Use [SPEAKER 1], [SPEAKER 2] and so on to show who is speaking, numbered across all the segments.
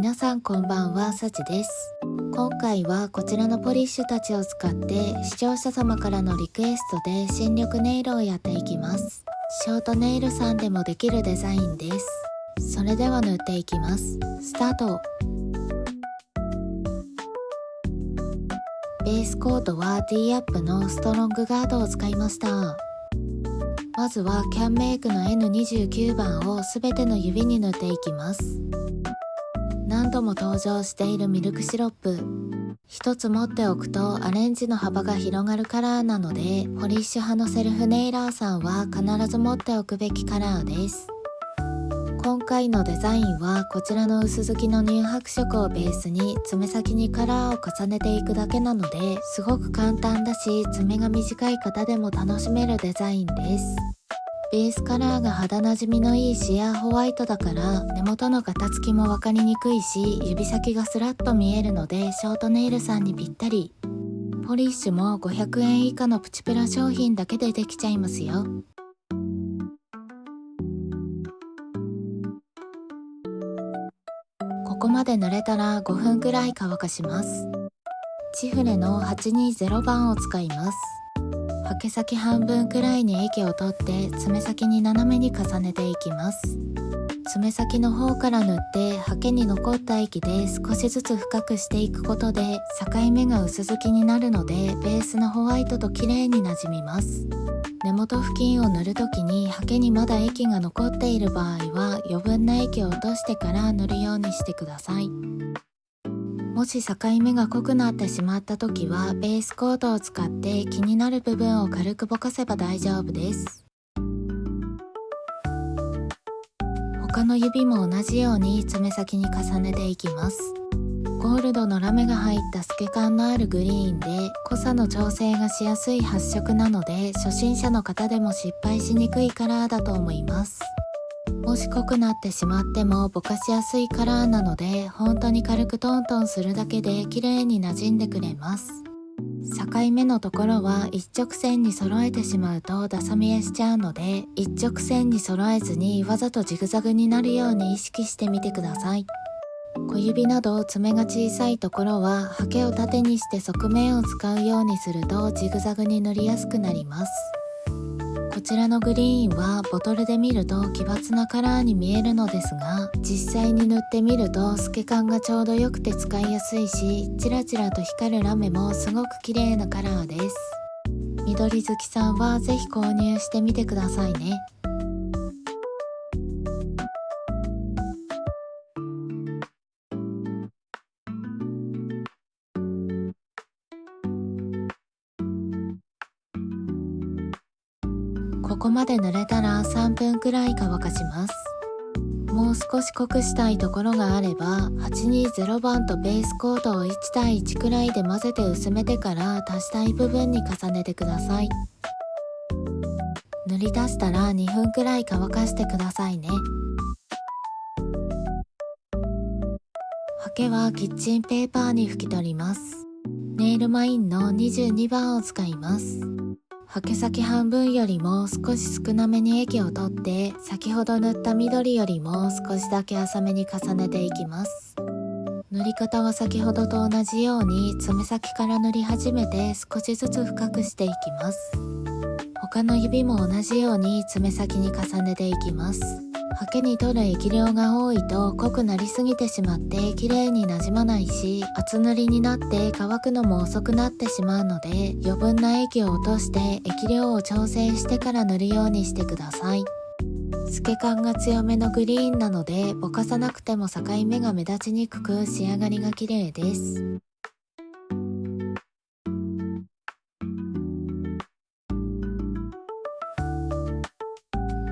[SPEAKER 1] 皆さんこんばんは、さちです。今回はこちらのポリッシュたちを使って視聴者様からのリクエストで新緑ネイルをやっていきます。ショートネイルさんでもできるデザインです。それでは塗っていきます。スタート。ベースコートは D アップのストロングガードを使いました。まずはキャンメイクの N29 番をすべての指に塗っていきます。何度も登場しているミルクシロップ。一つ持っておくとアレンジの幅が広がるカラーなので、ポリッシュ派のセルフネイラーさんは必ず持っておくべきカラーです。今回のデザインはこちらの薄付きの乳白色をベースに爪先にカラーを重ねていくだけなので、すごく簡単だし爪が短い方でも楽しめるデザインです。ベースカラーが肌なじみのいいシアーホワイトだから根元のガタつきも分かりにくいし、指先がスラッと見えるのでショートネイルさんにぴったり。ポリッシュも500円以下のプチプラ商品だけでできちゃいますよ。ここまで塗れたら5分くらい乾かします。チフレの820番を使います。ハケ先半分くらいに液を取って爪先に斜めに重ねていきます。爪先の方から塗ってハケに残った液で少しずつ深くしていくことで境目が薄付きになるので、ベースのホワイトと綺麗になじみます。根元付近を塗るときにハケにまだ液が残っている場合は余分な液を落としてから塗るようにしてください。もし境目が濃くなってしまった時はベースコートを使って気になる部分を軽くぼかせば大丈夫です。他の指も同じように爪先に重ねていきます。ゴールドのラメが入った透け感のあるグリーンで濃さの調整がしやすい発色なので、初心者の方でも失敗しにくいカラーだと思います。もし濃くなってしまってもぼかしやすいカラーなので、本当に軽くトントンするだけで綺麗に馴染んでくれます。境目のところは一直線に揃えてしまうとダサ見えしちゃうので、一直線に揃えずにわざとジグザグになるように意識してみてください。小指など爪が小さいところはハケを縦にして側面を使うようにするとジグザグに塗りやすくなります。こちらのグリーンはボトルで見ると奇抜なカラーに見えるのですが、実際に塗ってみると透け感がちょうど良くて使いやすいし、チラチラと光るラメもすごく綺麗なカラーです。緑好きさんはぜひ購入してみてくださいね。ここまで塗れたら3分くらい乾かします。もう少し濃くしたいところがあれば820番とベースコートを1対1くらいで混ぜて薄めてから足したい部分に重ねてください。塗り出したら2分くらい乾かしてくださいね。ハケはキッチンペーパーに拭き取ります。ネイルマインの22番を使います。ハケ先半分よりも少し少なめに液を取って先ほど塗った緑よりも少しだけ浅めに重ねていきます。塗り方は先ほどと同じように爪先から塗り始めて少しずつ深くしていきます。他の指も同じように爪先に重ねていきます。ハケに取る液量が多いと濃くなりすぎてしまって綺麗になじまないし、厚塗りになって乾くのも遅くなってしまうので、余分な液を落として液量を調整してから塗るようにしてください。透け感が強めのグリーンなのでぼかさなくても境目が目立ちにくく仕上がりが綺麗です。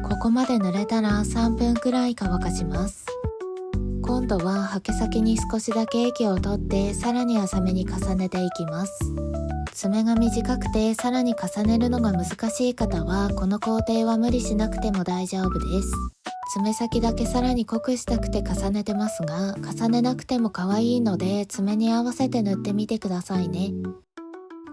[SPEAKER 1] ここまで塗れたら3分くらい乾かします。今度はハケ先に少しだけ液を取ってさらに浅めに重ねていきます。爪が短くてさらに重ねるのが難しい方はこの工程は無理しなくても大丈夫です。爪先だけさらに濃くしたくて重ねてますが、重ねなくても可愛いので爪に合わせて塗ってみてくださいね。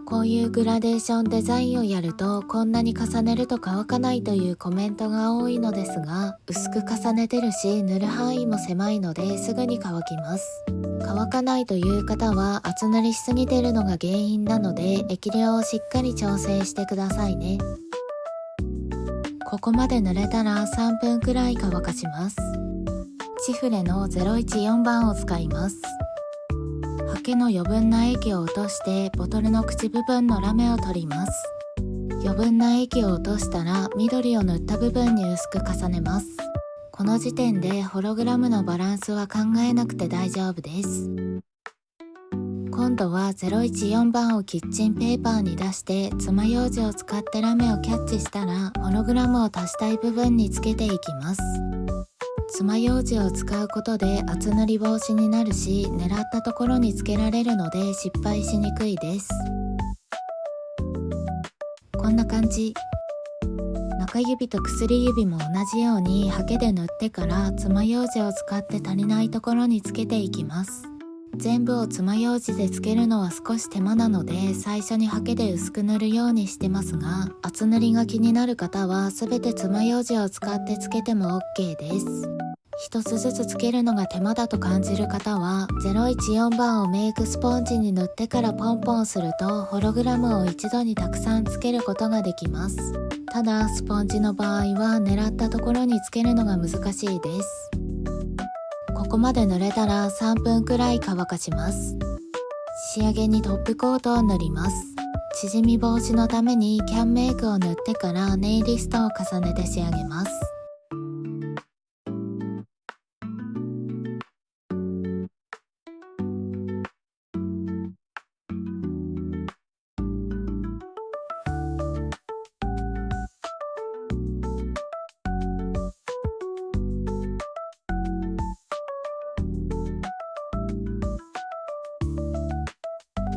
[SPEAKER 1] こういうグラデーションデザインをやるとこんなに重ねると乾かないというコメントが多いのですが、薄く重ねてるし塗る範囲も狭いのですぐに乾きます。乾かないという方は厚塗りしすぎてるのが原因なので、液量をしっかり調整してくださいね。ここまで塗れたら3分くらい乾かします。チフレの014番を使います。ハケの余分な液を落としてボトルの口部分のラメを取ります。余分な液を落としたら緑を塗った部分に薄く重ねます。この時点でホログラムのバランスは考えなくて大丈夫です。今度は014番をキッチンペーパーに出して爪楊枝を使ってラメをキャッチしたらホログラムを足したい部分につけていきます。爪楊枝を使うことで厚塗り防止になるし、狙ったところにつけられるので失敗しにくいです。こんな感じ。中指と薬指も同じようにハケで塗ってから爪楊枝を使って足りないところにつけていきます。全部を爪楊枝でつけるのは少し手間なので最初にハケで薄く塗るようにしてますが、厚塗りが気になる方は全て爪楊枝を使ってつけても OK です。一つずつつけるのが手間だと感じる方は014番をメイクスポンジに塗ってからポンポンするとホログラムを一度にたくさんつけることができます。ただスポンジの場合は狙ったところにつけるのが難しいです。ここまで塗れたら3分くらい乾かします。仕上げにトップコートを塗ります。縮み防止のためにキャンメイクを塗ってからネイリストを重ねて仕上げます。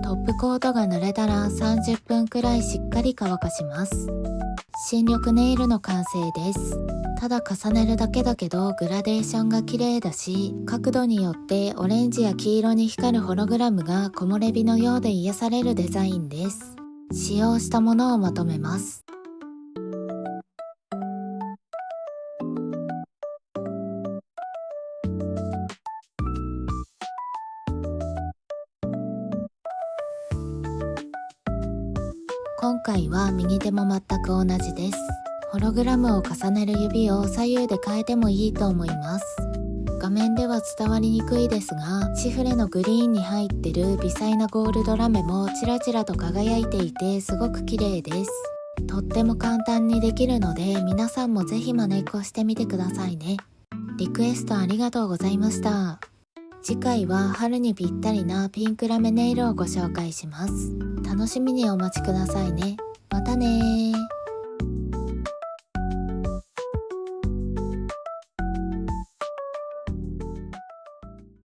[SPEAKER 1] トップコートが塗れたら30分くらいしっかり乾かします。新緑ネイルの完成です。ただ重ねるだけだけどグラデーションが綺麗だし、角度によってオレンジや黄色に光るホログラムが木漏れ日のようで癒されるデザインです。使用したものをまとめます。今回は右手も全く同じです。ホログラムを重ねる指を左右で変えてもいいと思います。画面では伝わりにくいですが、チフレのグリーンに入ってる微細なゴールドラメもチラチラと輝いていてすごく綺麗です。とっても簡単にできるので皆さんもぜひ真似っこしてみてくださいね。リクエストありがとうございました。次回は春にぴったりなピンクラメネイルをご紹介します。楽しみにお待ちくださいね。またねー。